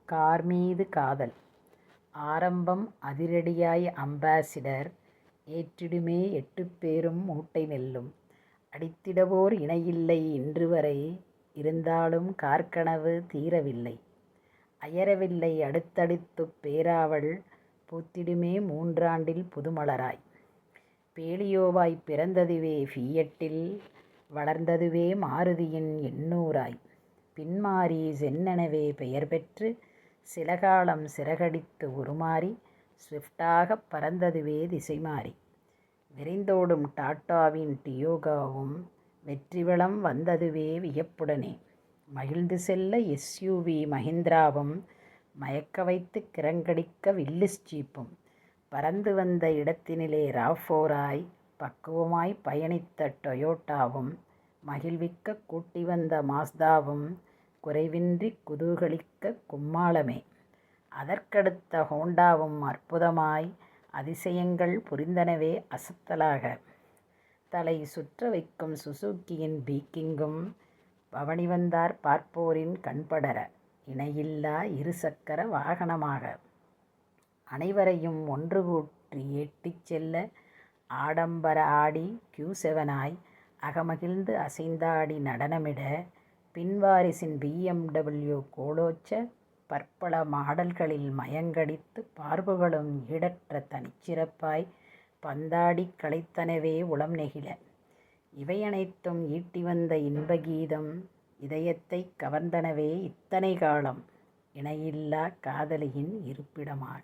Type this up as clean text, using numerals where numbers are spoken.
Car மீது காதல். ஆரம்பம் அதிரடியாய் அம்பாசிடர் ஏற்றிடுமே 8 பேரும் மூட்டை நெல்லும். அடித்திடவோர் இணையில்லை இன்றுவரை இருந்தாலும் கார்க்கனவு தீரவில்லை. அயரவில்லை அடுத்தடுத்துப் பேராவல் பூத்திடுமே 3 ஆண்டில் புதுமலராய். பேலியோவாய்ப் பிறந்ததுவே ஃபியட்டில் வளர்ந்ததுவே மாருதியின் 800ஆய். பின்மாறி சென்னெனவே பெயர் பெற்று சிலகாலம் சிறகடித்து உருமாறி ஸ்விஃப்டாகப் பறந்ததுவே திசைமாறி. விரைந்தோடும் டாட்டாவின் டியோகாவும் வெற்றிவலம் வந்ததுவே வியப்புடனே. மகிழ்ந்து செல்ல எஸ்யூவி மஹிந்திராவும் மயக்க வைத்துக் கிறங்கடிக்க வில்லிஸ் ஜீப்பும். பறந்து வந்த இடத்தினிலே ராஃபோராய் பக்குவமாய்ப் பயணித்த டொயோட்டாவும் மகிழ்விக்கக் கூட்டி வந்த மாஸ்தாவும் குறைவின்றிக் குதூகலிக்க கும்மாளமே. அதற்கடுத்த ஹோண்டாவும் அற்புதமாய் அதிசயங்கள் புரிந்தனவே அசத்தலாக. தலை சுற்ற வைக்கும் சுசூக்கியின் பீக்கிங்கும் பவனி வந்தார் பார்ப்போரின் கண்படர. இணையில்லா 2 சக்கர வாகனமாக அனைவரையும் ஒன்று கூட்டி ஏட்டிச் செல்ல ஆடம்பர ஆடி Q7ஆய் அகமகிழ்ந்து அசைந்தாடி நடனமிட பின்வாரிசின் BMW கோலோச்ச பற்பல மாடல்களில் மயங்கடித்து பார்வுகளும் ஈடற்ற தனிச்சிறப்பாய் பந்தாடிக் களைத்தனவே உளம் நெகிழ. இவையனைத்தும் ஈட்டி வந்த இன்பகீதம் இதயத்தைக் கவர்ந்தனவே இத்தனை காலம் இணையில்லா காதலியின் இருப்பிடமாக.